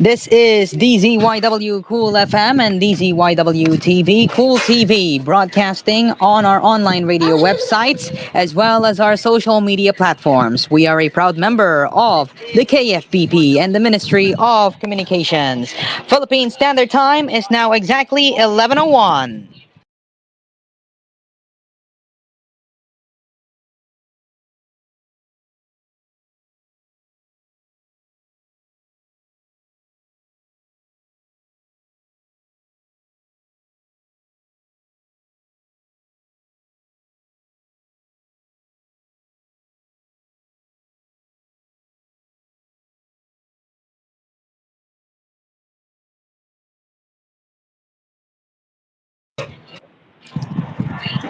This is DZYW Cool FM and DZYW TV, Cool TV, broadcasting on our online radio websites as well as our social media platforms. We are a proud member of the KFBP and the Ministry of Communications. Philippine Standard Time is now exactly 11:01.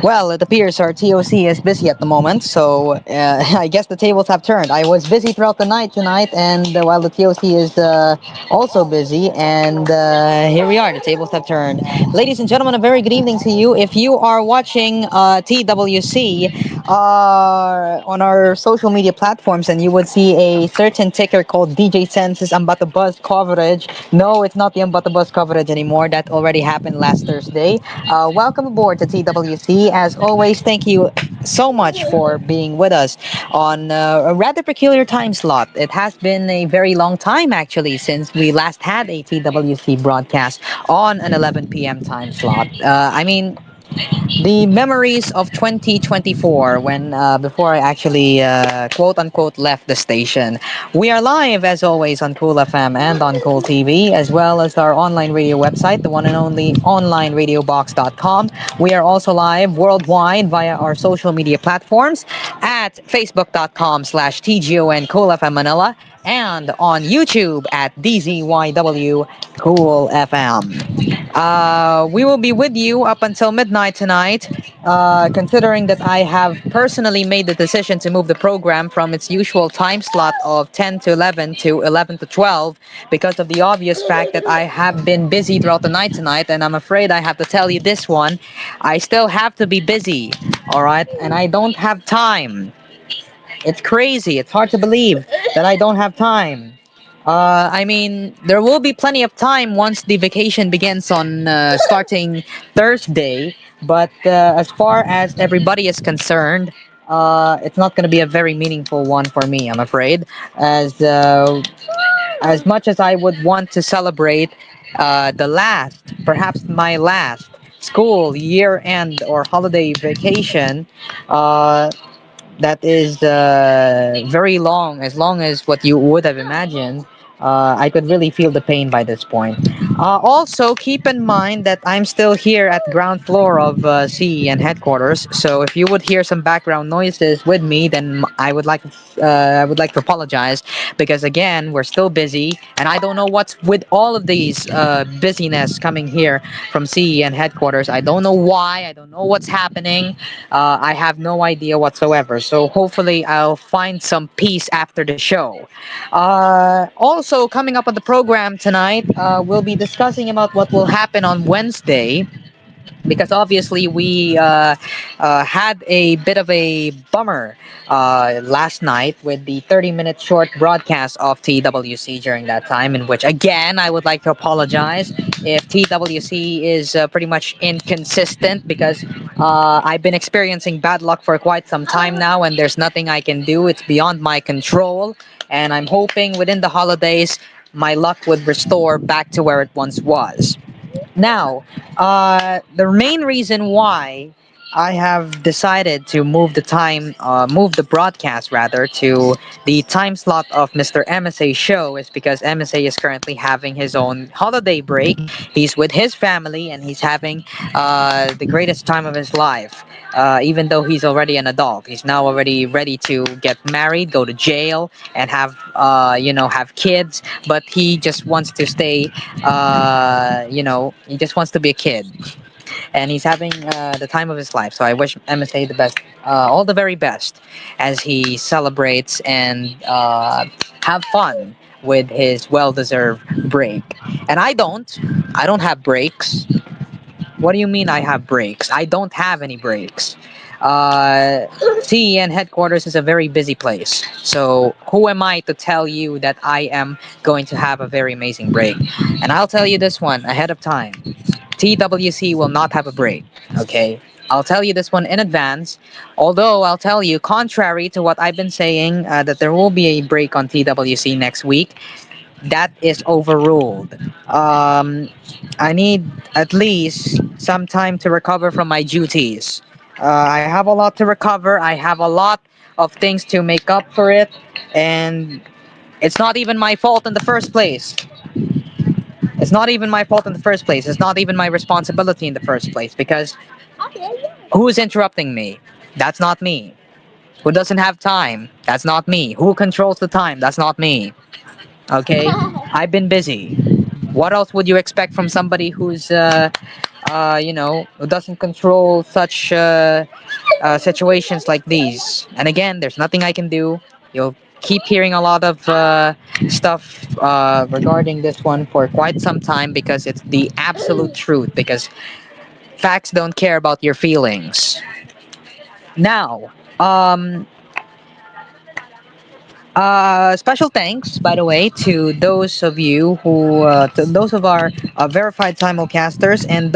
Well, it appears our TOC is busy at the moment, so I guess the tables have turned. I was busy throughout the night tonight, and while the TOC is also busy, and here we are, the tables have turned. Ladies and gentlemen, a very good evening to you. If you are watching TWC on our social media platforms, and you would see a certain ticker called DJ Sense's Ambata Buzz coverage. No, it's not the Ambata Buzz coverage anymore. That already happened last Thursday. Welcome aboard to TWC. As always, thank you so much for being with us on a rather peculiar time slot. It has been a very long time, actually, since we last had a TWC broadcast on an 11 p.m. time slot. The memories of 2024 when before I actually quote unquote left the station. We are live as always on Cool FM and on Cool TV as well as our online radio website, the one and only onlineradiobox.com. We are also live worldwide via our social media platforms at facebook.com/TGON Cool FM Manila and on YouTube at DZYW Cool FM. We will be with you up until midnight tonight, considering that I have personally made the decision to move the program from its usual time slot of 10 to 11 to 11 to 12 because of the obvious fact that I have been busy throughout the night tonight, and I'm afraid I have to tell you this one. I still have to be busy, all right? And I don't have time. It's crazy. It's hard to believe that I don't have time. There will be plenty of time once the vacation begins on starting Thursday. But as far as everybody is concerned, it's not going to be a very meaningful one for me, I'm afraid. As much as I would want to celebrate the last, perhaps my last school year end or holiday vacation, uh, that is very long as what you would have imagined. I could really feel the pain by this point. Also, keep in mind that I'm still here at ground floor of CEN headquarters. So if you would hear some background noises with me, then I would like to apologize because again we're still busy, and I don't know what's with all of these busyness coming here from CEN headquarters. I don't know why. I don't know what's happening. I have no idea whatsoever. So hopefully I'll find some peace after the show. Also coming up on the program tonight, we'll be discussing about what will happen on Wednesday because obviously we had a bit of a bummer last night with the 30-minute short broadcast of TWC during that time, in which again I would like to apologize if TWC is pretty much inconsistent because I've been experiencing bad luck for quite some time now, and there's nothing I can do. It's beyond my control, and I'm hoping within the holidays my luck would restore back to where it once was. Now, the main reason why I have decided to move the broadcast rather to the time slot of Mr. MSA show is because MSA is currently having his own holiday break. He's with his family and he's having the greatest time of his life. Even though he's already an adult, he's now already ready to get married, go to jail, and have kids. But he just wants to stay, he just wants to be a kid, and he's having the time of his life. So I wish MSA the best, all the very best, as he celebrates and have fun with his well-deserved break. And I don't have breaks. What do you mean I have breaks? I don't have any breaks. CEN headquarters is a very busy place. So who am I to tell you that I am going to have a very amazing break? And I'll tell you this one ahead of time. TWC will not have a break. Okay. I'll tell you this one in advance. Although I'll tell you, contrary to what I've been saying, that there will be a break on TWC next week, that is overruled. I need at least some time to recover from my duties. I have a lot to recover. I have a lot of things to make up for it, and it's not even my fault in the first place. It's not even my fault in the first place. It's not even my responsibility in the first place because who is interrupting me? That's not me. Who doesn't have time? That's not me. Who controls the time? That's not me. Okay? I've been busy. What else would you expect from somebody who's, who doesn't control such situations like these? And again, there's nothing I can do. You'll keep hearing a lot of stuff regarding this one for quite some time because it's the absolute truth. Because facts don't care about your feelings. Now, special thanks, by the way, to those of you who, to those of our verified simulcasters and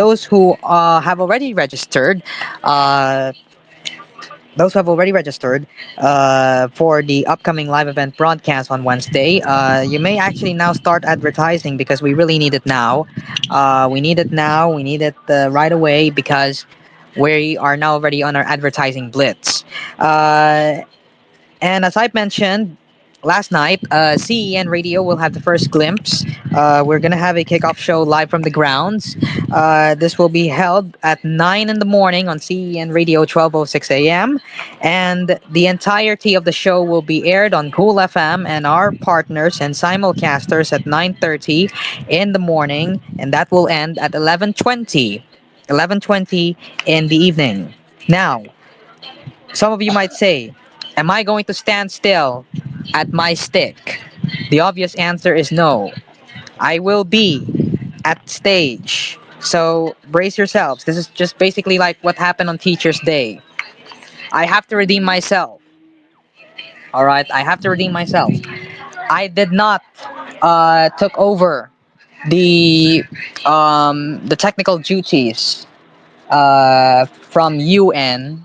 have already registered. Uh, those who have already registered for the upcoming live event broadcast on Wednesday, you may actually now start advertising because we really need it now. We need it now. We need it right away because we are now already on our advertising blitz. And as I mentioned last night, CEN Radio will have the first glimpse. We're going to have a kickoff show live from the grounds. This will be held at 9 in the morning on CEN Radio, 12:06 a.m. And the entirety of the show will be aired on Cool FM and our partners and simulcasters at 9:30 in the morning. And that will end at 11:20 in the evening. Now, some of you might say, am I going to stand still at my stick? The obvious answer is no. I will be at stage. So brace yourselves. This is just basically like what happened on Teacher's Day. I have to redeem myself. All right, I have to redeem myself. I did not took over the technical duties from UN,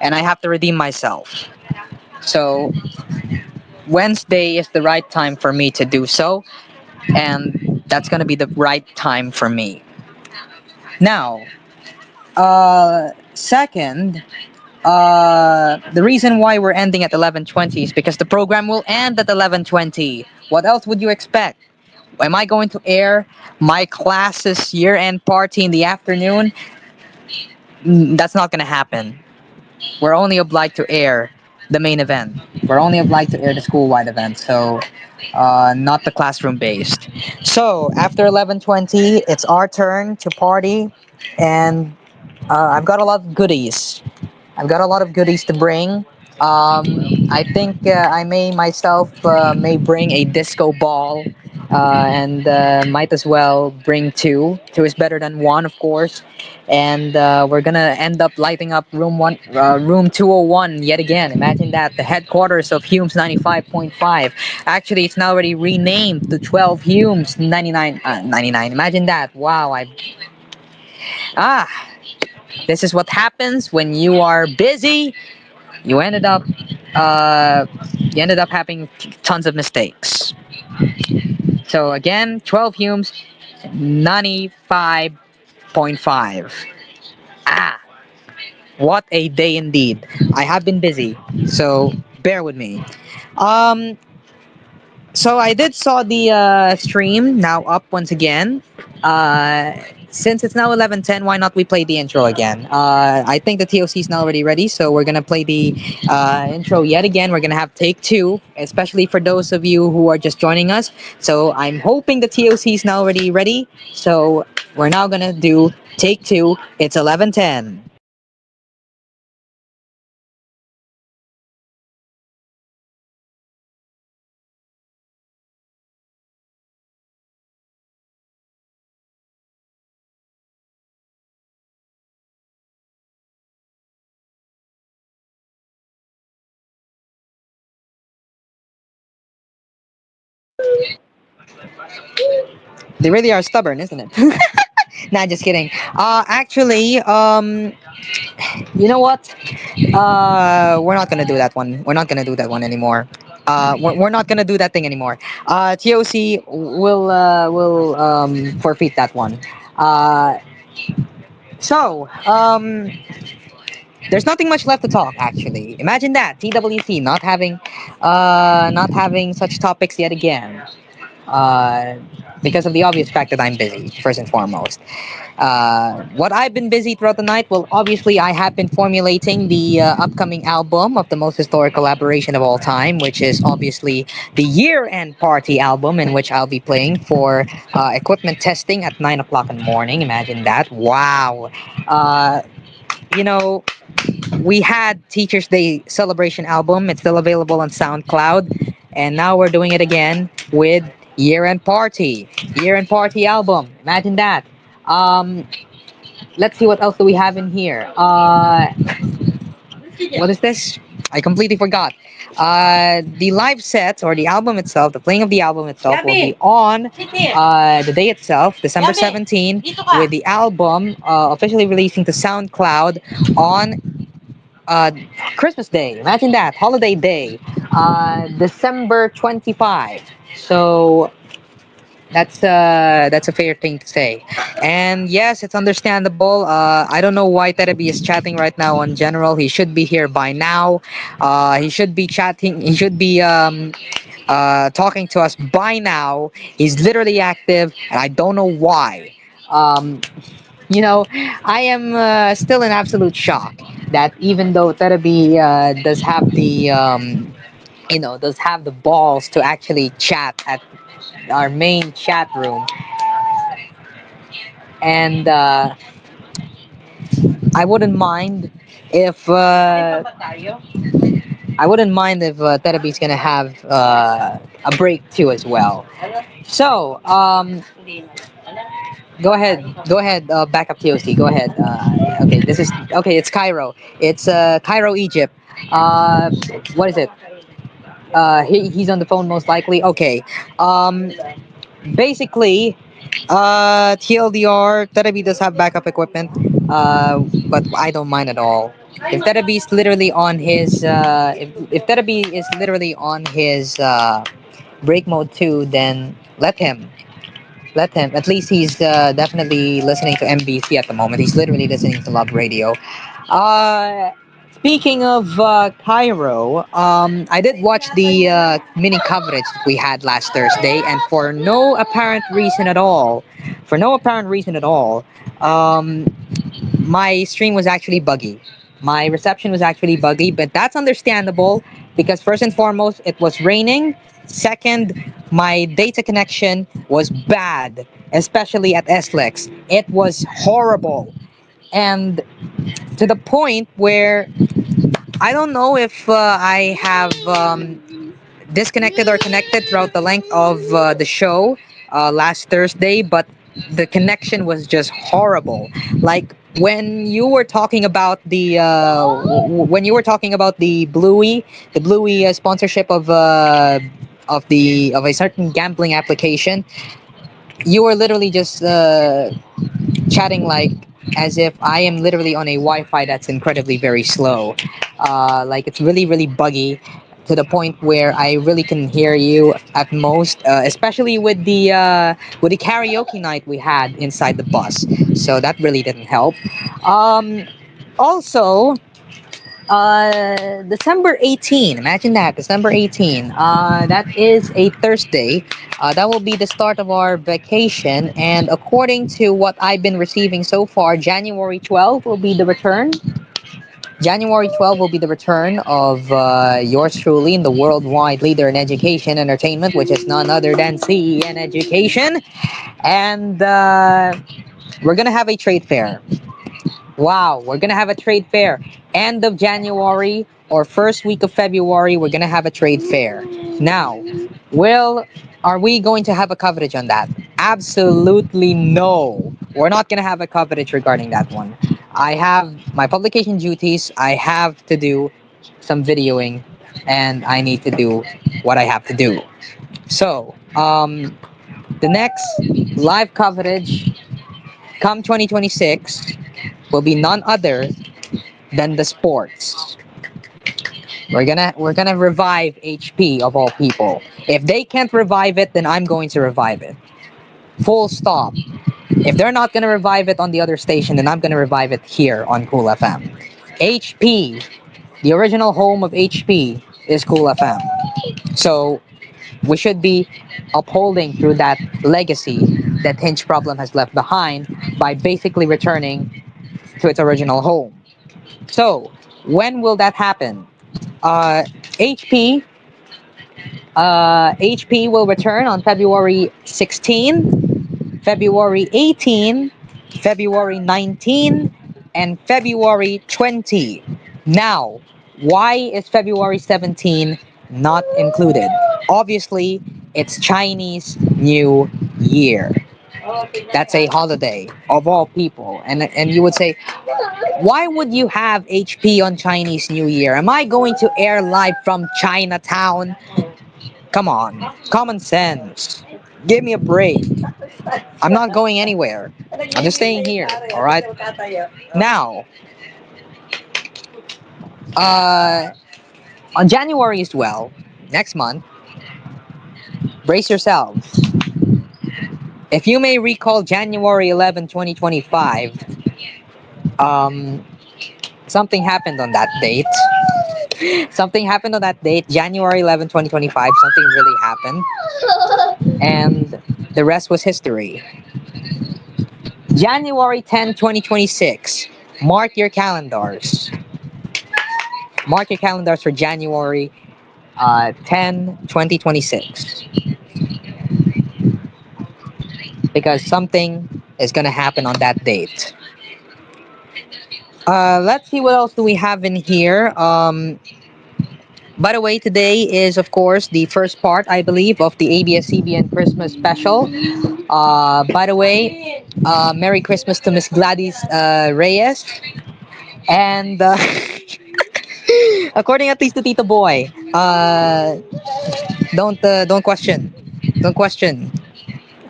and I have to redeem myself. So Wednesday is the right time for me to do so, and that's gonna be the right time for me. Now, second, the reason why we're ending at 11:20 is because the program will end at 11:20. What else would you expect? Am I going to air my class's year-end party in the afternoon? That's not gonna happen. We're only obliged to air the main event. We're only obliged to air the school-wide event, so not the classroom-based. So after 11:20, it's our turn to party, and I've got a lot of goodies. I've got a lot of goodies to bring. I think I may myself may bring a disco ball, and might as well bring two. Two is better than one, of course. And we're gonna end up lighting up room 201 yet again. Imagine that, the headquarters of Humes 95.5. Actually, it's now already renamed to 12 Humes 99. Imagine that. Wow, ah, this is what happens when you are busy. You ended up uh, you ended up having tons of mistakes. So again, 12 Humes 95.5. Ah, what a day indeed. I have been busy, so bear with me. Um, So I did saw the stream now up once again. Uh, since it's now 11:10, why not we play the intro again? I think the TOC is now already ready, so we're gonna play the intro yet again. We're gonna have take two, especially for those of you who are just joining us. So I'm hoping the TOC is now already ready. So we're now gonna do take two. It's 11:10. They really are stubborn, isn't it? Nah, just kidding. Actually, you know what? We're not gonna do that one. We're not gonna do that one anymore. We're not gonna do that thing anymore. TOC will forfeit that one. Uh, so, there's nothing much left to talk. Actually, imagine that TWC not having such topics yet again. Uh, because of the obvious fact that I'm busy, first and foremost. What I've been busy throughout the night, well, obviously, I have been formulating the upcoming album of the most historic collaboration of all time, which is obviously the year end party album, in which I'll be playing for equipment testing at 9 o'clock in the morning. Imagine that. Wow. Uh, you know, we had Teachers Day celebration album. It's still available on SoundCloud, and now we're doing it again with Year End Party album. Imagine that. Um, let's see what else do we have in here. What is this? I completely forgot. The live set or the album itself, the playing of the album itself, will be on the day itself, December 17, with the album officially releasing to SoundCloud on uh, Christmas Day. Imagine that, holiday day, December 25. So that's a fair thing to say. And yes, it's understandable. I don't know why Terebi is chatting right now on general. He should be here by now. He should be chatting. He should be talking to us by now. He's literally active, and I don't know why. Um, I am still in absolute shock that even though Terebi does have the balls to actually chat at our main chat room, and I wouldn't mind if Terabi's gonna have a break too as well. So go ahead, backup TOC, go ahead. Okay, this is okay. It's Cairo. It's Cairo, Egypt. Uh, what is it? He's on the phone most likely. Okay. Um, basically, TLDR, Terabi does have backup equipment, but I don't mind at all. If Terabi is literally on his, if Terabi is literally on his break mode too, then let him. Let him. At least he's definitely listening to MBC at the moment. He's literally listening to Love Radio. Uh, Speaking of Cairo, I did watch the mini coverage that we had last Thursday, and for no apparent reason at all, um, my stream was actually buggy. My reception was actually buggy, but that's understandable because first and foremost, it was raining. Second, my data connection was bad, especially at SLEX. It was horrible. And to the point where I don't know if I have disconnected or connected throughout the length of the show last Thursday, but the connection was just horrible. Like when you were talking about the Bluey sponsorship of a certain gambling application, you were literally just chatting like as if I am literally on a Wi-Fi that's incredibly very slow. Like it's really really buggy to the point where I really can hear you at most, especially with the karaoke night we had inside the bus. So that really didn't help. Um, Also, December 18. Imagine that, December 18. That is a Thursday. That will be the start of our vacation. And according to what I've been receiving so far, January 12th will be the return. January 12th will be the return of yours truly in the worldwide leader in education entertainment, which is none other than CEN Education. And we're going to have a trade fair. Wow, we're gonna have a trade fair. End of January or first week of February, we're gonna have a trade fair. Now, will are we going to have a coverage on that? Absolutely no. We're not gonna have a coverage regarding that one. I have my publication duties. I have to do some videoing, and I need to do what I have to do. So, Um, the next live coverage come 2026 will be none other than the sports. We're gonna revive HP of all people. If they can't revive it, then I'm going to revive it. Full stop. If they're not gonna revive it on the other station, then I'm gonna revive it here on Cool FM. HP, the original home of HP, is Cool FM. So we should be upholding through that legacy that Hinge Problem has left behind by basically returning to its original home. So when will that happen? Uh, HP HP will return on February 16, February 18, February 19, and February 20. Now, why is February 17 not included? Obviously, it's Chinese New Year. That's a holiday of all people. And you would say, why would you have HP on Chinese New Year? Am I going to air live from Chinatown? Come on, common sense. Give me a break. I'm not going anywhere. I'm just staying here. All right. Now, uh, on January as well, next month, brace yourselves. If you may recall, January 11, 2025, um, something happened on that date. Something happened on that date, January 11, 2025. Something really happened, and the rest was history. January 10, 2026. Mark your calendars. Mark your calendars for January 10, 2026. Because something is going to happen on that date. Let's see what else do we have in here. By the way, today is, of course, the first part, I believe, of the ABS-CBN Christmas special. By the way, Merry Christmas to Miss Gladys Reyes. And according at least to Tito Boy, don't question, don't question.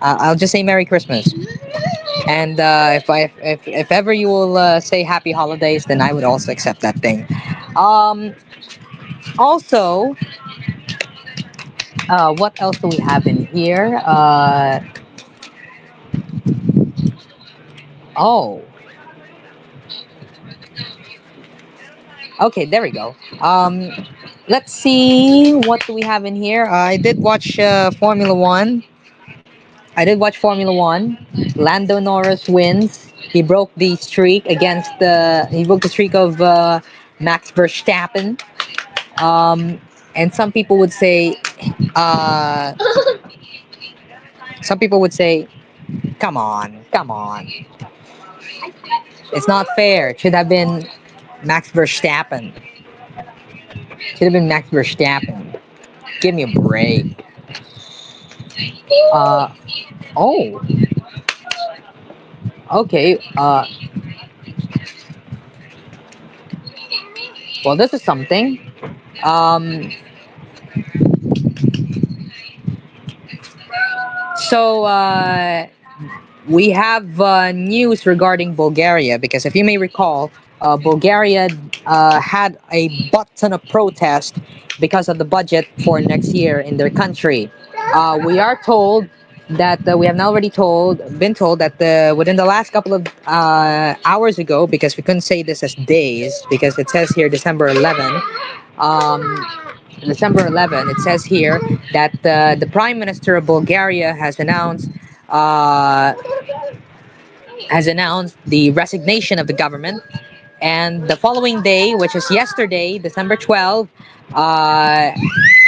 I'll just say Merry Christmas. And if ever you will say Happy Holidays, then I would also accept that thing. Um, Also, what else do we have in here? Oh, okay, there we go. Let's see, what do we have in here? I did watch Formula One. I did watch Formula One. Lando Norris wins. He broke the streak against the. He broke the streak of Max Verstappen. And uh, some people would say, come on, come on, it's not fair. It should have been Max Verstappen. Should have been Max Verstappen. Give me a break. Uh, oh, okay. Well, this is something. Um, so we have news regarding Bulgaria because if you may recall, Bulgaria had a butt ton of protest because of the budget for next year in their country. We are told that we have now already been told that within the last couple of hours ago, because we couldn't say this as days because it says here December 11. Um, December 11, it says here that the Prime Minister of Bulgaria uh, has announced the resignation of the government. And the following day, which is yesterday, December 12, uh,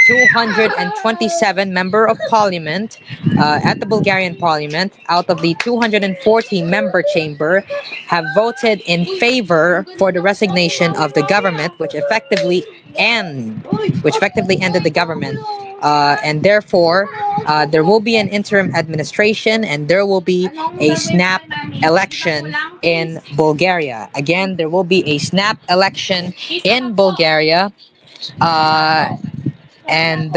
227 member of parliament at the Bulgarian parliament out of the 240 member chamber have voted in favor for the resignation of the government, which effectively ended the government, and therefore there will be an interim administration and there will be a snap election in Bulgaria. Again, there will be a snap election in Bulgaria, and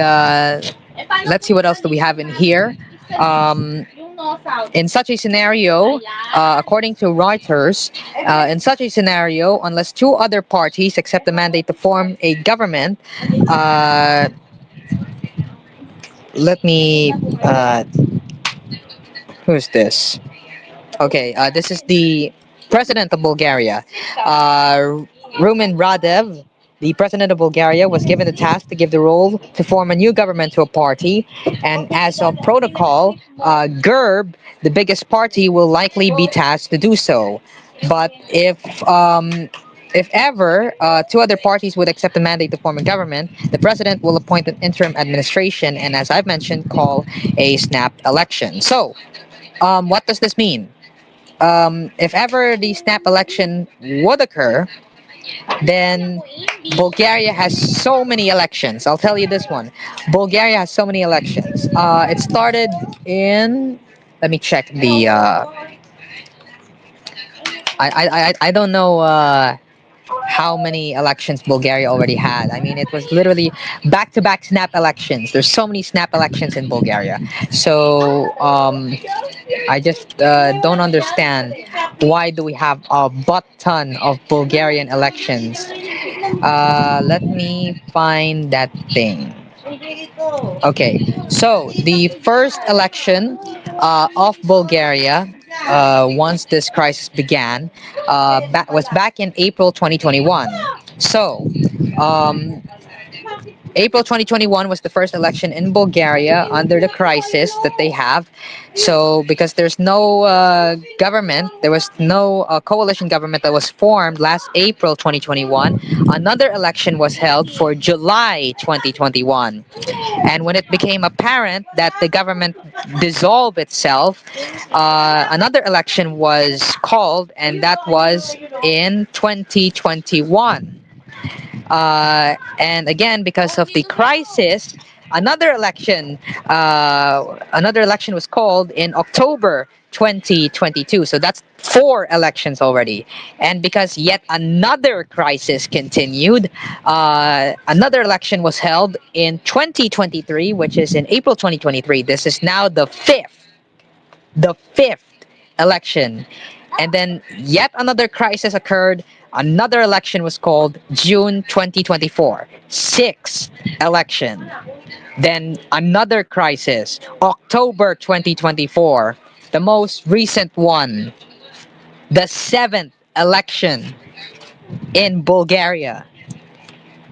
let's see what else do we have in here. Um, in such a scenario, according to Reuters, in such a scenario, unless two other parties accept the mandate to form a government, uh, let me. Who's this? Okay, this is the president of Bulgaria. Rumen Radev, the president of Bulgaria, was given the task to give the role to form a new government to a party. And as a protocol, GERB, the biggest party, will likely be tasked to do so. But if ever two other parties would accept the mandate to form a government, the president will appoint an interim administration and, as I've mentioned, call a snap election. So, what does this mean? If ever the snap election would occur, then Bulgaria has so many elections. I'll tell you this one. Bulgaria has so many elections. It started in. Let me check the. I don't know how many elections Bulgaria already had. I mean, it was literally back-to-back snap elections. There's so many snap elections in Bulgaria. So I just don't understand why do we have a butt ton of Bulgarian elections. Let me find that thing. Okay, so the first election of Bulgaria, once this crisis began, was back in April 2021. So, um, April 2021 was the first election in Bulgaria under the crisis that they have. So, because there's no government, there was no coalition government that was formed last April 2021, another election was held for July 2021. And when it became apparent that the government dissolved itself, another election was called, and that was in 2021. And again, because of the crisis, another election was called in October 2022. So that's four elections already. And because yet another crisis continued, another election was held in 2023, which is in April 2023. This is now the fifth election. And then yet another crisis occurred. Another election was called June 2024. Sixth election. Then another crisis, October 2024. The most recent one, the seventh election in Bulgaria.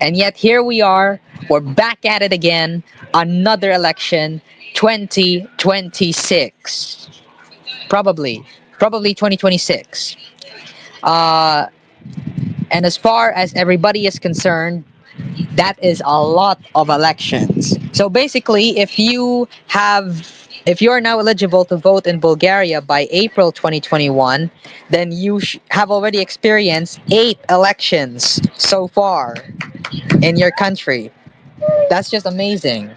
And yet here we are, we're back at it again. Another election, 2026. Probably 2026. Uh, and as far as everybody is concerned, that is a lot of elections. So basically, if you are now eligible to vote in Bulgaria by April 2021, then you have already experienced 8 elections so far in your country. That's just amazing.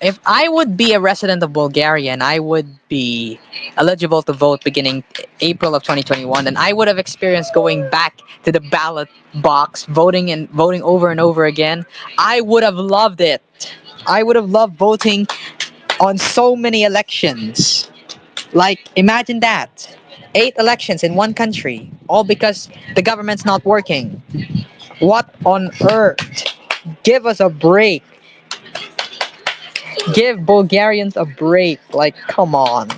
If I would be a resident of Bulgaria and I would be eligible to vote beginning April of 2021, then I would have experienced going back to the ballot box, voting over and over again. I would have loved it. I would have loved voting on so many elections. Like, imagine that. 8 elections in one country, all because the government's not working. What on earth? Give us a break. Give Bulgarians a break. Like, come on.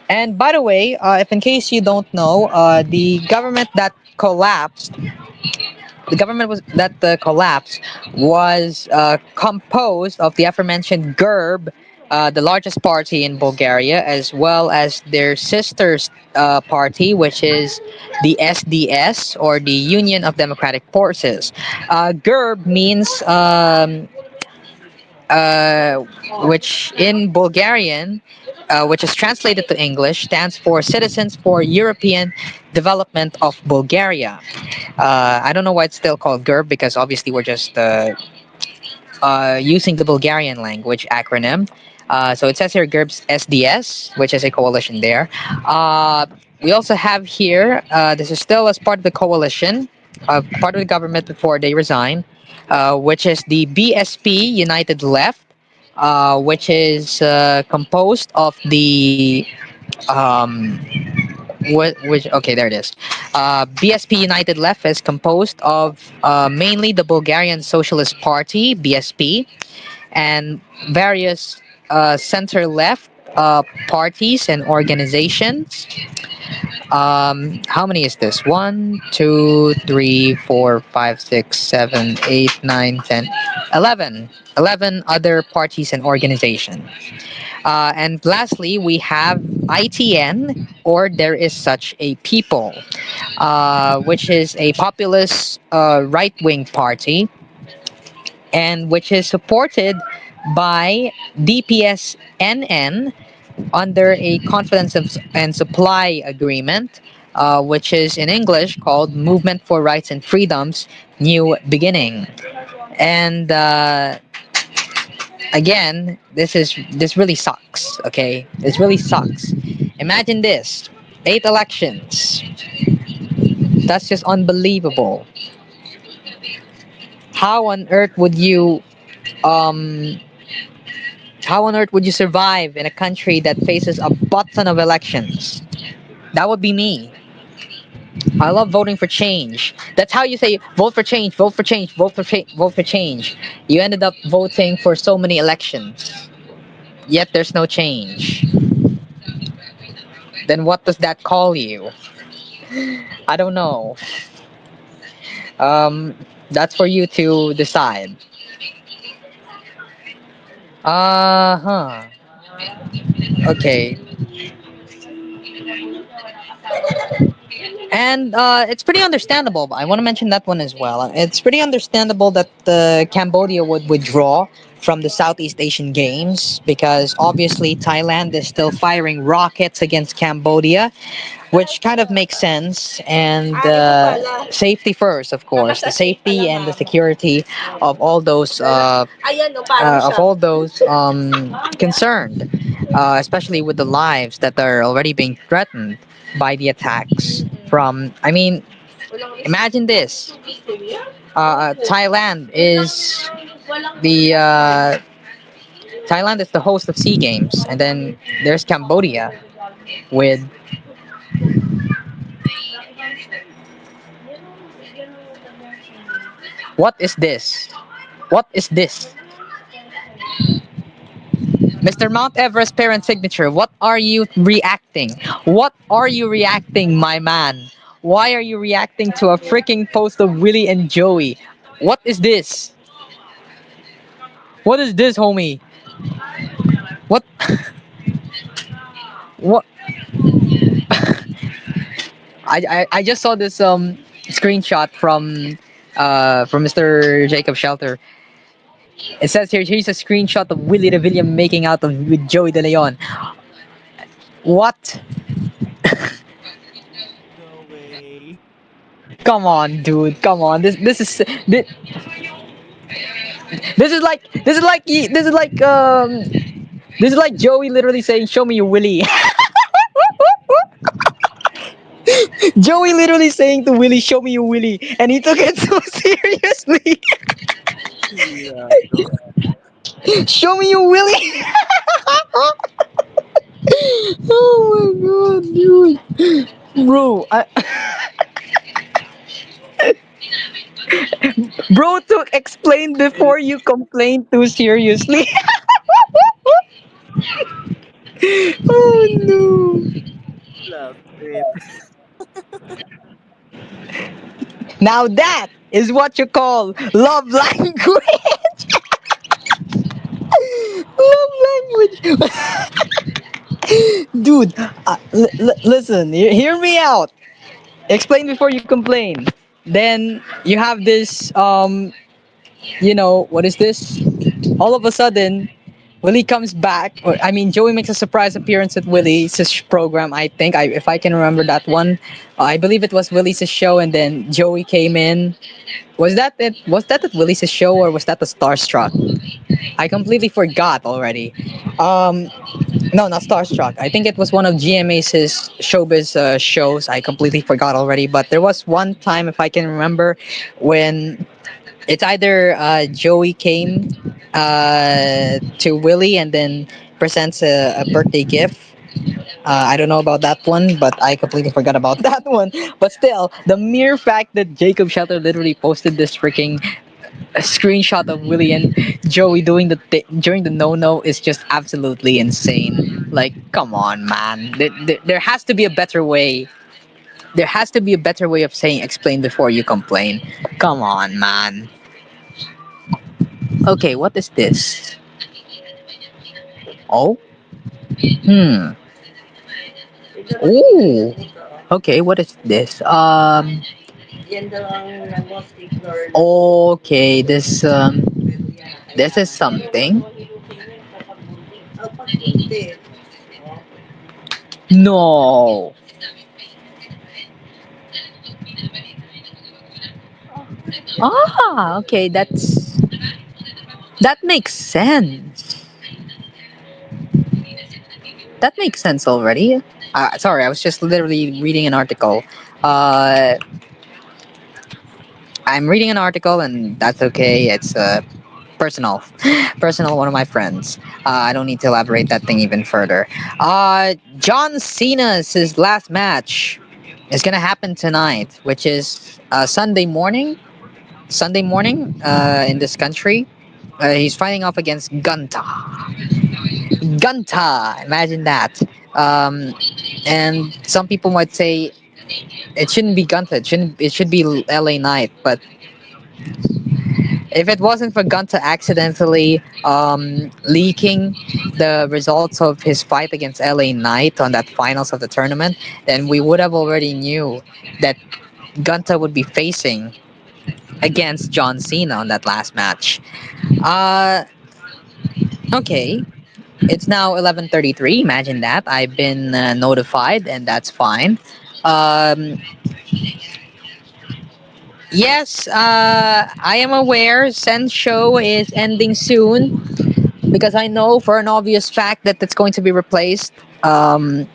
And by the way, if in case you don't know, the government that collapsed, was composed of the aforementioned GERB, the largest party in Bulgaria, as well as their sister's party, which is the SDS, or the Union of Democratic Forces. GERB means uh, which in Bulgarian, which is translated to English, stands for Citizens for European Development of Bulgaria. I don't know why it's still called GERB, because obviously we're just using the Bulgarian language acronym. So it says here GERB's SDS, which is a coalition there. We also have here, this is still as part of the coalition, part of the government before they resign. which is the BSP United Left, which is composed of the um, which okay, there it is. BSP United Left is composed of mainly the Bulgarian Socialist Party (BSP) and various center left parties and organizations. How many is this? 1, 2, 3, 4, 5, 6, 7, 8, 9, 10, 11 other parties and organizations. And lastly, we have ITN, or There Is Such a People, which is a populist right wing party and which is supported by DPSNN under a confidence and supply agreement, which is in English called Movement for Rights and Freedoms New Beginning. And again, this really sucks. Okay, this really sucks. Imagine this: 8 elections. That's just unbelievable. How on earth would you um how on earth would you survive in a country that faces a butt ton of elections? That would be me. I love voting for change. That's how you say vote for change, vote for change, vote for change. You ended up voting for so many elections, yet there's no change. Then what does that call you? I don't know. Um, that's for you to decide. Huh. Okay. And it's pretty understandable. I want to mention that one as well. It's pretty understandable that Cambodia would withdraw from the Southeast Asian Games because obviously Thailand is still firing rockets against Cambodia, which kind of makes sense. And safety first, of course, the safety and the security of all those concerned, especially with the lives that are already being threatened by the attacks from. I mean, imagine this: Thailand is the Thailand is the host of Sea Games, and then there's Cambodia with what is this? What is this? Mr. Mount Everest parent signature, what are you reacting? What are you reacting, my man? Why are you reacting to a freaking post of Willie and Joey? What is this? What is this, homie? What? What? I just saw this screenshot from Mr. Jacob Shelter. It says here's a screenshot of Willie Revilla making out with Joey De Leon. What? No way. Come on, dude. Come on. This is like Joey literally saying, "Show me your Willie." Joey literally saying to Willie, "Show me your Willie," and he took it so seriously. Yeah, no. Show me your Willie. Oh my god, dude, bro. Bro, to explain It is before you complain too seriously. Oh no. love it. Now that is what you call love language. Love language. Dude, listen, hear me out. Explain before you complain. Then you have this, what is this? All of a sudden, Willie comes back. Or, I mean, Joey makes a surprise appearance at Willie's program. I think, if I can remember that one, I believe it was Willie's show, and then Joey came in. Was that it? Was that at Willie's show, or was that the Starstruck? I completely forgot already. Um, no, not Starstruck. I think it was one of GMA's showbiz shows. I completely forgot already. But there was one time, if I can remember, when It's either Joey came to Willie and then presents a birthday gift. I don't know about that one, but I completely forgot about that one. But still, the mere fact that Jacob Shelter literally posted this freaking screenshot of Willie and Joey doing during the no is just absolutely insane. Like, come on, man. There has to be a better way. There has to be a better way of saying explain before you complain. Come on, man. Okay, what is this? Oh, hmm. Ooh. Okay, what is this? Okay, this is something. No. Ah, okay, that makes sense. That makes sense already. Sorry, I was just literally reading an article. Uh, I'm reading an article, and that's okay. It's personal, personal. One of my friends. I don't need to elaborate that thing even further. John Cena's his last match is gonna happen tonight, which is Sunday morning. Sunday morning in this country. He's fighting off against Gunta. Gunta, imagine that. Um, and some people might say it shouldn't be Gunta. It should be LA Knight. But if it wasn't for Gunta accidentally leaking the results of his fight against LA Knight on that finals of the tournament, then we would have already knew that Gunta would be facing against John Cena on that last match. Uh, okay, it's now 11:33. Imagine that. I've been notified, and that's fine. Um, yes, I am aware Sen's show is ending soon because I know for an obvious fact that it's going to be replaced. Um,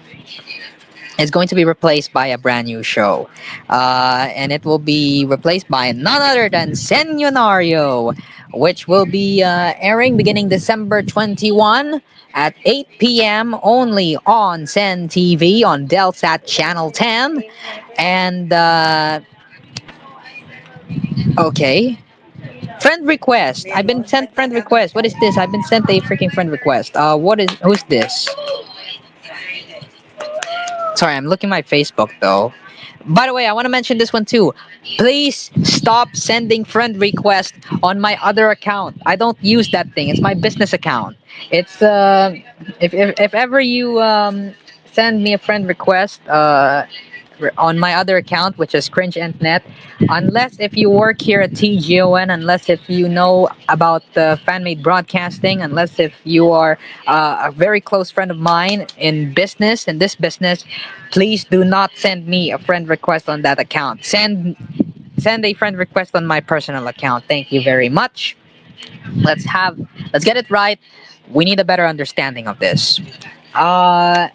it's going to be replaced by a brand new show, and it will be replaced by none other than Senyonario, which will be airing beginning December 21 at 8 p.m. only on Sen TV on Delsat Channel 10. And okay, friend request. I've been sent friend request. What is this? I've been sent a freaking friend request. What is? Who's this? Sorry, I'm looking at my Facebook though. By the way, I want to mention this one too. Please stop sending friend requests on my other account. I don't use that thing. It's my business account. It's if ever you send me a friend request on my other account, which is cringe.net, unless if you work here at TGON, unless if you know about fan-made broadcasting, unless if you are a very close friend of mine in this business, please do not send me a friend request on that account. Send a friend request on my personal account. Thank you very much. Let's have let's get it right. We need a better understanding of this. Uh,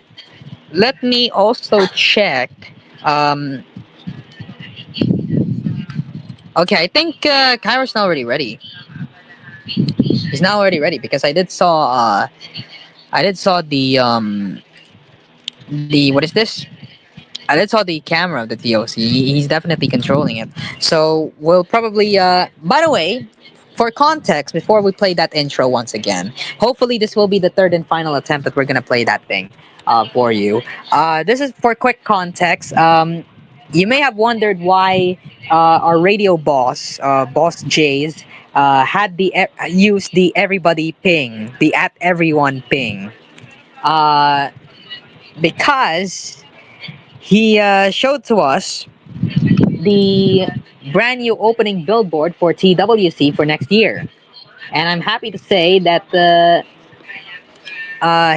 Let me also check. Um, okay, I think Kairo's now already ready. He's now already ready because I did saw the what is this? I did saw the camera of the TOC. He's definitely controlling it. So we'll probably. By the way, for context, before we play that intro once again, hopefully this will be the third and final attempt that we're gonna play that thing for you. This is for quick context. You may have wondered why our radio boss, Boss Jays, had used the everybody ping, the at everyone ping, uh, because he showed to us the brand new opening billboard for TWC for next year. And I'm happy to say that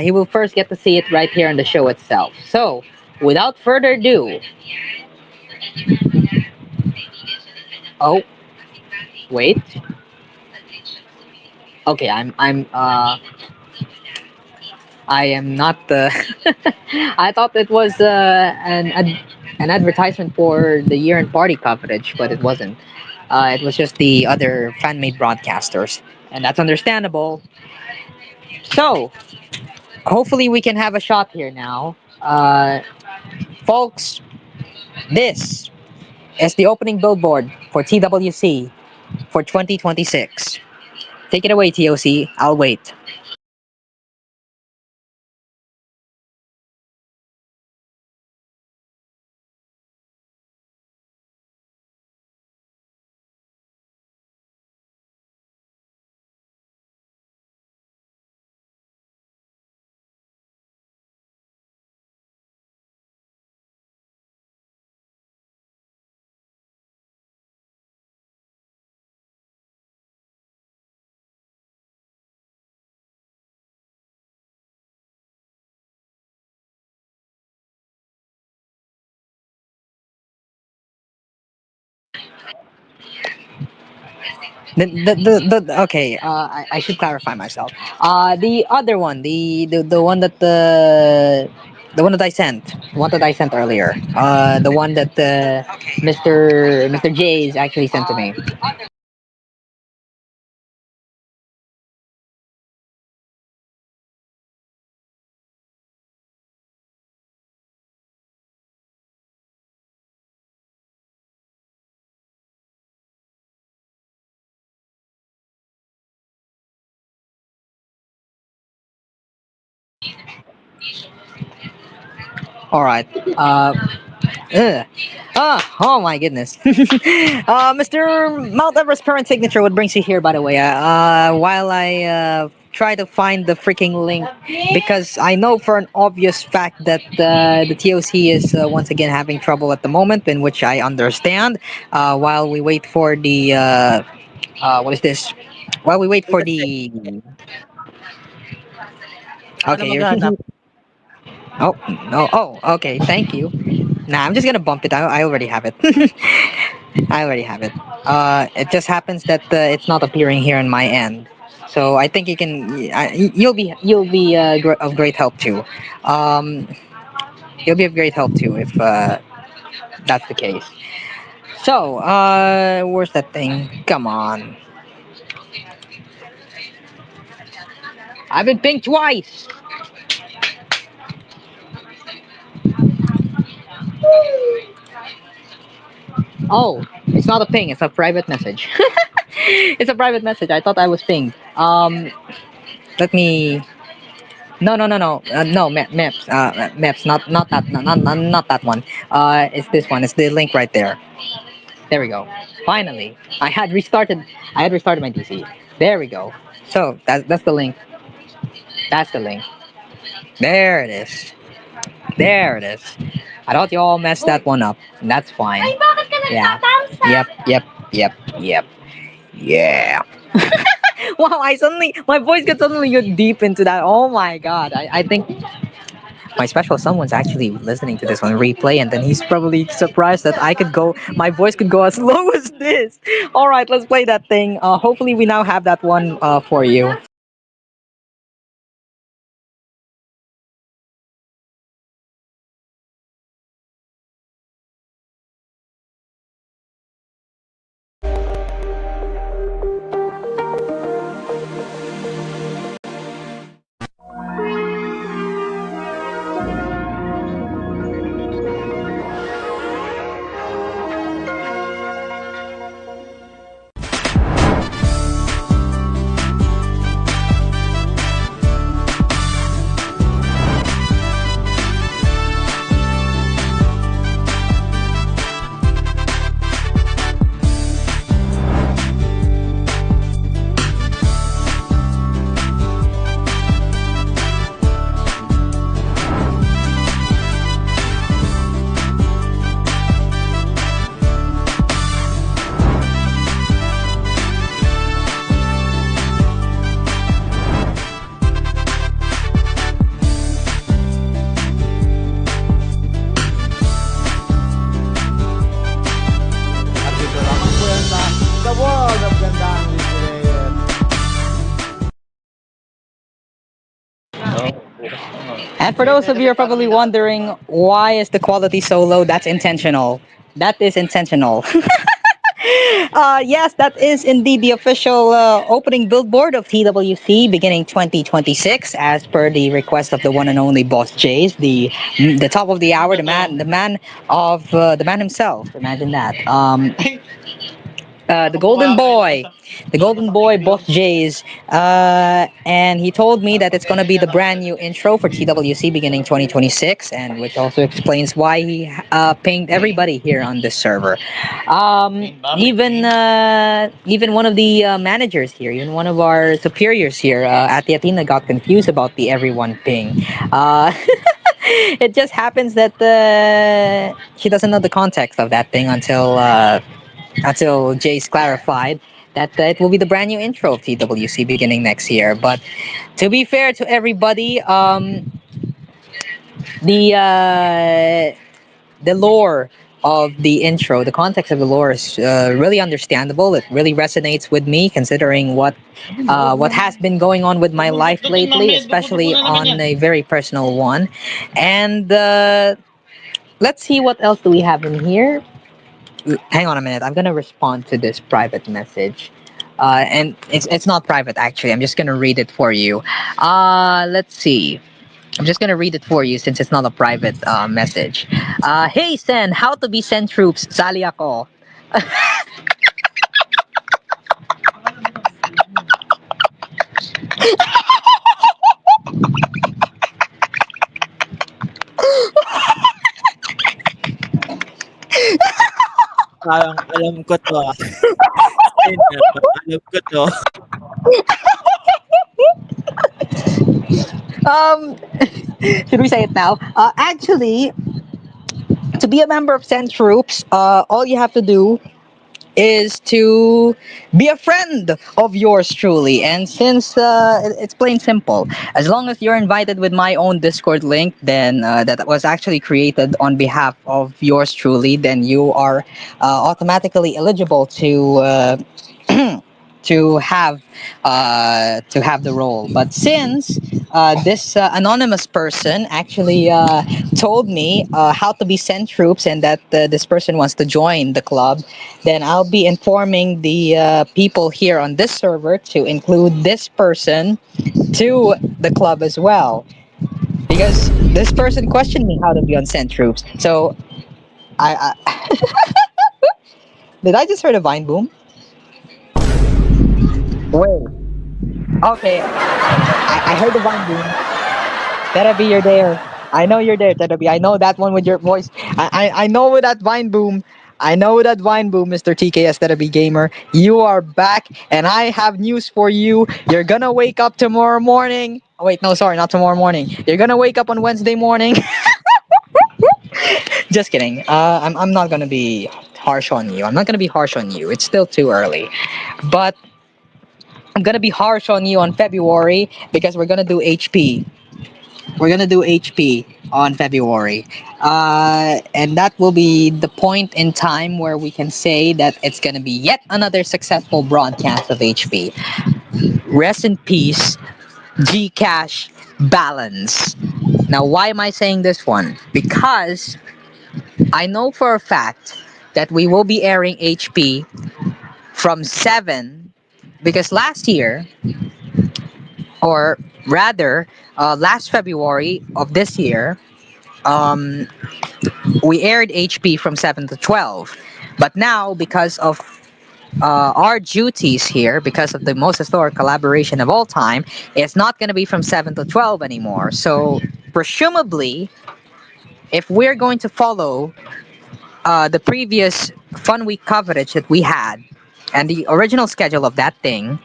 he will first get to see it right here on the show itself. So, without further ado, oh, wait. Okay, I am not the. I thought it was an advertisement for the year-end party coverage, but it wasn't. It was just the other fan-made broadcasters, and that's understandable. So hopefully we can have a shot here now, folks. This is the opening billboard for TWC for 2026. Take it away, TOC. I'll wait. Okay, I should clarify myself. The other one, the one that the one that I sent, the one that I sent earlier, the one that Mr. Jays actually sent to me. All right. Ugh. Oh my goodness. Mr. Mount Everest parent signature, what brings you here, by the way? While I try to find the freaking link, because I know for an obvious fact that the TOC is once again having trouble at the moment, in which I understand. While we wait for the what is this? While we wait Wait for a sec. the Ako na okay, you're maghahanap. oh no okay, thank you. Nah, I'm just gonna bump it. I already have it. I already have it. It just happens that it's not appearing here on my end. So I think you can. You'll be of great help too. Um, you'll be of great help too if that's the case. So where's that thing? Come on. I've been pinged twice. Oh, it's not a ping. It's a private message. It's a private message. I thought I was pinged. Let me. No, no, no, no, no, maps, maps, not that, not that one. It's this one. It's the link right there. There we go. Finally, I had restarted my DC. There we go. So that's the link. That's the link. There it is. There it is. I thought you all messed that one up. And that's fine. Yeah. Yep. Yep. Yep. Yep. Yeah. Wow. My voice got suddenly get deep into that. Oh my god. I think my special someone's actually listening to this on replay, and then he's probably surprised that my voice could go as low as this. All right, let's play that thing. Hopefully we now have that one for you. Dito lamang po yan sa World of Gandang Literature. And for those of you who are probably wondering why is the quality so low, that's intentional. That is intentional. Yes, that is indeed the official opening billboard of TWC beginning 2026, as per the request of the one and only Boss Jays, the top of the hour, the man himself. Imagine that. The Golden Boy, Boss Jays, and he told me that it's gonna be the brand new intro for TWC beginning 2026, and which also explains why he pinged everybody here on this server. Even one of the managers here, even one of our superiors here at the Athena got confused about the everyone ping. It just happens that she doesn't know the context of that thing until Jace clarified that it will be the brand new intro of TWC beginning next year. But to be fair to everybody, the lore of the intro, the context of the lore is really understandable. It really resonates with me, considering what has been going on with my life lately, especially on a very personal one. And let's see what else do we have in here. Hang on a minute. I'm gonna respond to this private message. And it's not private actually. I'm just gonna read it for you. Let's see. I'm just gonna read it for you since it's not a private message. Hey Sen, how to be sent troops? Sali ako. Parang alam ko 'to, Ayun nga, parang alam ko 'to. Um, should we say it now? Actually, to be a member of Sent Troops, all you have to do is to be a friend of yours truly. And since it's plain simple, as long as you're invited with my own Discord link, then that was actually created on behalf of yours truly, then you are automatically eligible to have the role. But since this anonymous person actually told me how to be sent troops and that this person wants to join the club, then I'll be informing the people here on this server to include this person to the club as well. Because this person questioned me how to be on sent troops. So I did I just heard a vine boom? Wait. Okay, I heard the vine boom. Terabi, you're there. I know you're there, Terabi. I know that one with your voice. I know that vine boom. I know that vine boom, Mr. TKS Terabi Gamer. You are back, and I have news for you. You're gonna wake up tomorrow morning. Oh, wait, no, sorry, not tomorrow morning. You're gonna wake up on Wednesday morning. Just kidding. I'm not gonna be harsh on you. I'm not gonna be harsh on you. It's still too early. But I'm gonna be harsh on you on February because we're gonna do HP. We're gonna do HP on February, and that will be the point in time where we can say that it's gonna be yet another successful broadcast of HP. Rest in peace, Gcash balance. Now, why am I saying this one? Because I know for a fact that we will be airing HP from 7, because last year, or rather last February of this year, um, we aired HP from 7 to 12. But now, because of our duties here, because of the most historic collaboration of all time, it's not going to be from 7 to 12 anymore. So, presumably, if we're going to follow the previous Fun Week coverage that we had and the original schedule of that thing,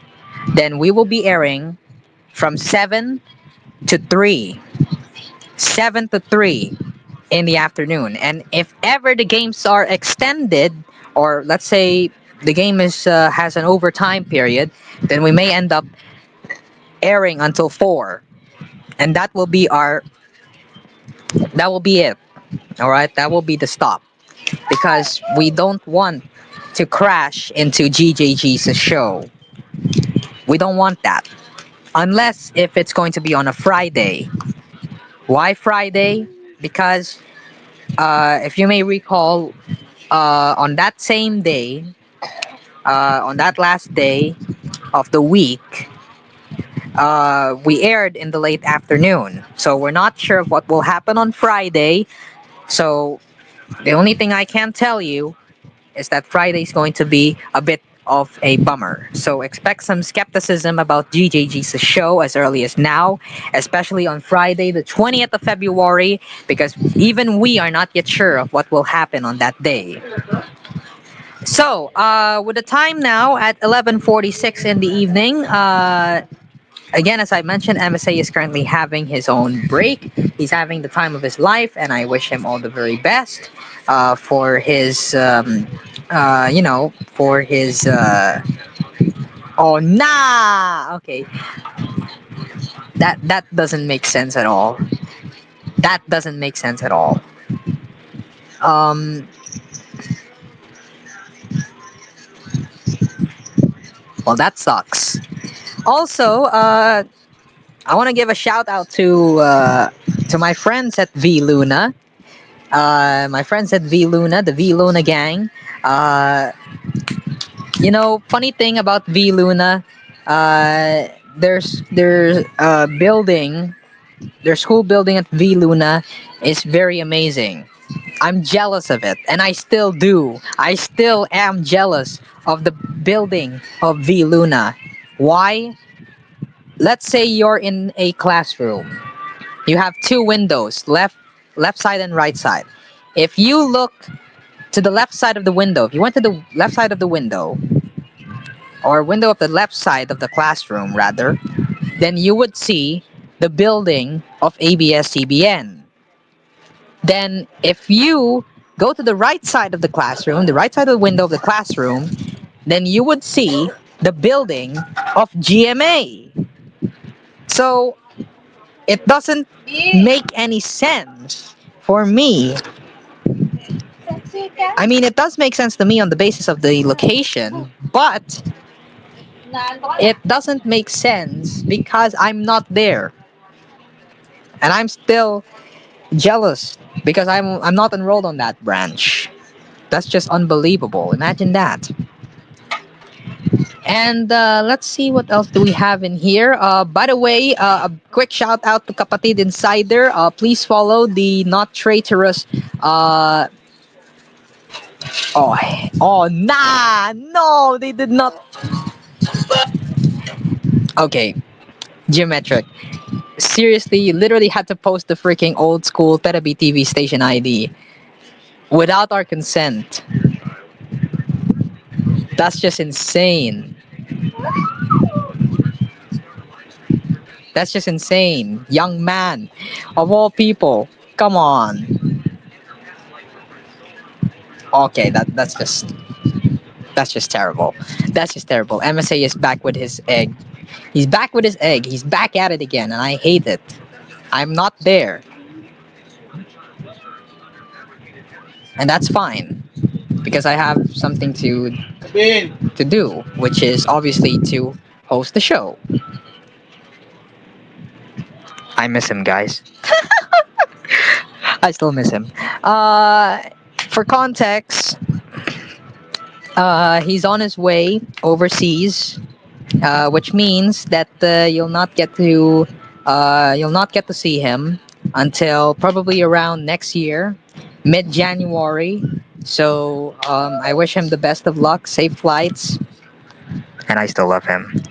then we will be airing from 7 to 3. 7 to 3 in the afternoon. And if ever the games are extended, or let's say the game is has an overtime period, then we may end up airing until 4. And that will be it. All right, that will be the stop, because we don't want to crash into GJG's show. We don't want that. Unless if it's going to be on a Friday. Why Friday? Because if you may recall, on that same day, On that last day of the week, we aired in the late afternoon. So we're not sure of what will happen on Friday. So the only thing I can tell you is that Friday is going to be a bit of a bummer. So expect some skepticism about GJG's show as early as now, especially on Friday, the 20th of February, because even we are not yet sure of what will happen on that day. So, with the time now at 11:46 in the evening, again, as I mentioned, MSA is currently having his own break. He's having the time of his life, and I wish him all the very best for his, for his. Oh, nah. Okay, that doesn't make sense at all. That doesn't make sense at all. Um, well, that sucks. Also, I want to give a shout out to my friends at V Luna. My friends at V Luna, the V Luna gang. Uh, Funny thing about V Luna, their building, their school building at V Luna is very amazing. I'm jealous of it, and I still do. I still am jealous of the building of V Luna. Why? Let's say you're in a classroom. You have two windows, left side and right side. If you look to the left side of the window, if you went to the left side of the window, or window of the left side of the classroom rather, then you would see the building of ABS-CBN. Then if you go to the right side of the classroom, the right side of the window of the classroom, then you would see the building of GMA. So it doesn't make any sense for me. I mean, it does make sense to me on the basis of the location, but it doesn't make sense because I'm not there. And I'm still jealous because I'm not enrolled on that branch. That's just unbelievable. Imagine that. And let's see what else do we have in here. By the way, a quick shout out to Kapatid Insider. Please follow the not traitorous. Oh, oh, nah, no, they did not. Okay, geometric. Seriously, you literally had to post the freaking old school Therapy TV station ID without our consent. That's just insane. That's just insane. Young man, of all people, come on. Okay, that's just terrible. That's just terrible. MSA is back with his egg. He's back with his egg. He's back at it again, and I hate it. I'm not there, and that's fine because I have something to do, which is obviously to host the show. I miss him, guys. I still miss him. Uh, for context, he's on his way overseas, which means that you'll not get to see him until probably around next year, mid January. So I wish him the best of luck, safe flights, and I still love him.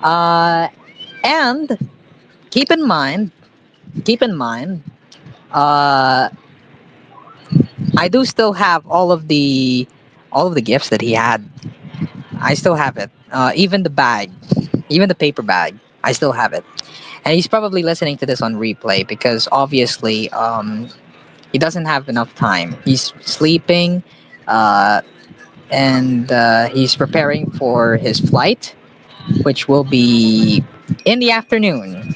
Uh, and keep in mind, keep in mind, uh, I do still have all of the gifts that he had. I still have it. Even the bag, even the paper bag, I still have it. And he's probably listening to this on replay because obviously he doesn't have enough time. He's sleeping, uh, and he's preparing for his flight, which will be in the afternoon,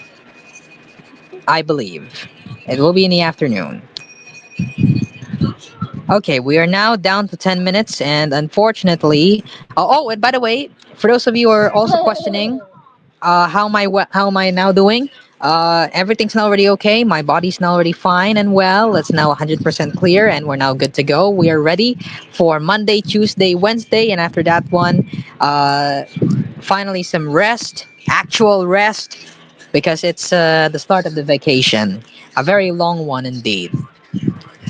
I believe. It will be in the afternoon. Okay, we are now down to 10 minutes, and unfortunately, oh, and by the way, for those of you who are also questioning, how am I now doing? Everything's now already okay. My body's now already fine and well. It's now 100% clear, and we're now good to go. We are ready for Monday, Tuesday, Wednesday, and after that one, uh, finally some rest, actual rest, because it's the start of the vacation. A very long one indeed.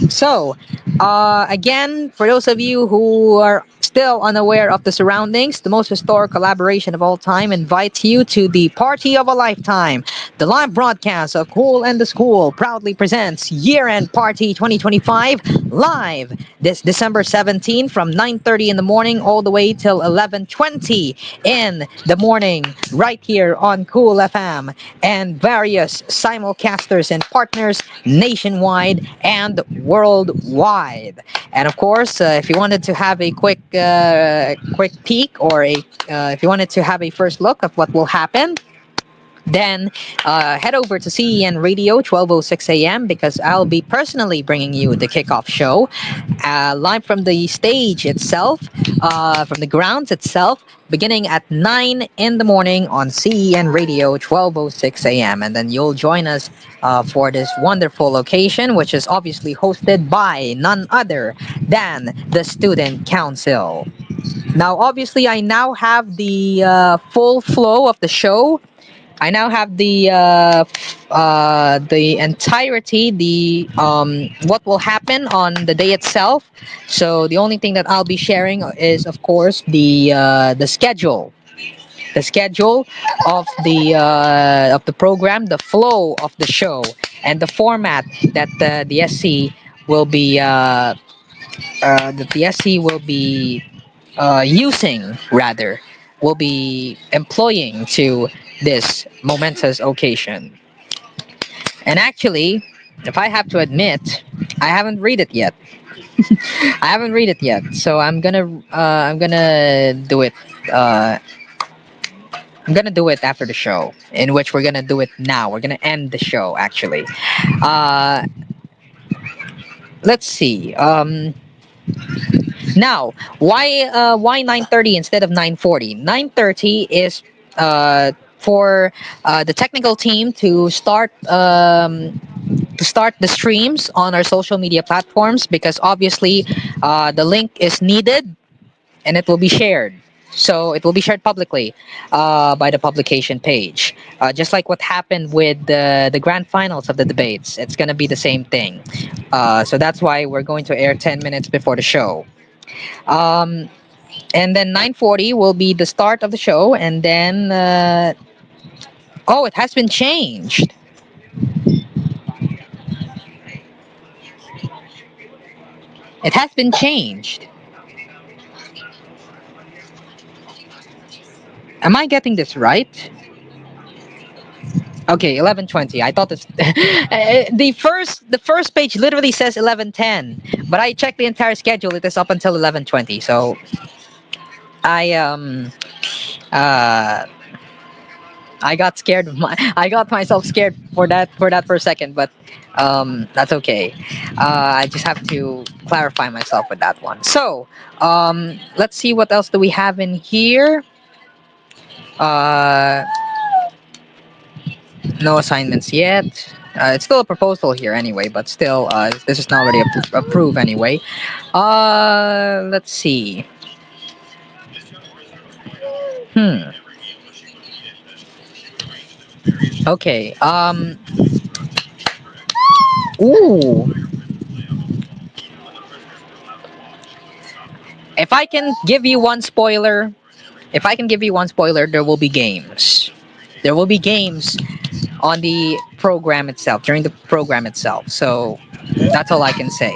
So, again, for those of you who are still unaware of the surroundings, the most historic collaboration of all time invites you to the party of a lifetime. The live broadcast of Cool and the School proudly presents Year End Party 2025 live this December 17th from 9:30 in the morning all the way till 11:20 in the morning right here on Cool FM and various simulcasters and partners nationwide and worldwide. And of course, if you wanted to have a quick peek or if you wanted to have a first look of what will happen, then head over to CEN Radio 12:06 a.m. because I'll be personally bringing you the kickoff show live from the stage itself, from the grounds itself, beginning at 9 in the morning on CEN Radio 12:06 a.m. And then you'll join us for this wonderful occasion, which is obviously hosted by none other than the Student Council. Now, obviously, I now have the full flow of the show. I now have the entirety, the what will happen on the day itself. So the only thing that I'll be sharing is, of course, the schedule of the program, the flow of the show, and the format that the SC will be using rather will be employing to this momentous occasion. And actually, if I have to admit, I haven't read it yet. I haven't read it yet, so I'm gonna do it. Uh, I'm gonna do it after the show, in which we're gonna do it now. We're gonna end the show actually. Uh, let's see. Now, why 9:30 instead of 9:40? 9:30 is for the technical team to start the streams on our social media platforms because obviously the link is needed and it will be shared. So it will be shared publicly by the publication page. Just like what happened with the grand finals of the debates, it's going to be the same thing. So that's why we're going to air 10 minutes before the show. Um, and then 9:40 will be the start of the show, and then oh, it has been changed. It has been changed. Am I getting this right? Okay, 11:20. I thought this the first page literally says 11:10, but I checked the entire schedule. It is up until 11:20. So I uh I got scared of my I got myself scared for that for a second, but that's okay. I just have to clarify myself with that one. So let's see what else do we have in here. Uh, no assignments yet. It's still a proposal here anyway, but still, this is not already approved anyway. Let's see. Hmm. Okay. Ooh. If I can give you one spoiler, if I can give you one spoiler, there will be games. There will be games on the program itself, during the program itself. So that's all I can say.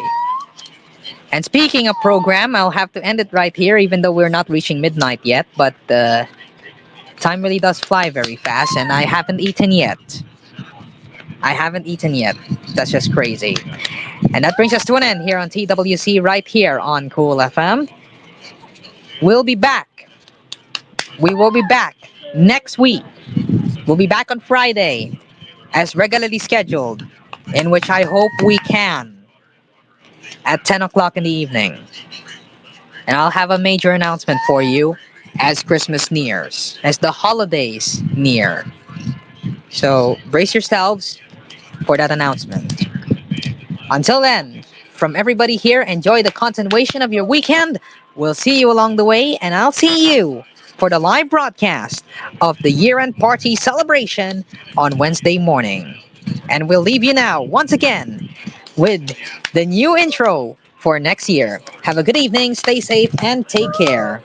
And speaking of program, I'll have to end it right here, even though we're not reaching midnight yet. But time really does fly very fast, and I haven't eaten yet. I haven't eaten yet. That's just crazy. And that brings us to an end here on TWC, right here on Cool FM. We'll be back. We will be back next week. We'll be back on Friday as regularly scheduled, in which I hope we can at 10 o'clock in the evening. And I'll have a major announcement for you as Christmas nears, as the holidays near. So brace yourselves for that announcement. Until then, from everybody here, enjoy the continuation of your weekend. We'll see you along the way, and I'll see you for the live broadcast of the year end party celebration on Wednesday morning. And we'll leave you now, once again, with the new intro for next year. Have a good evening, stay safe, and take care.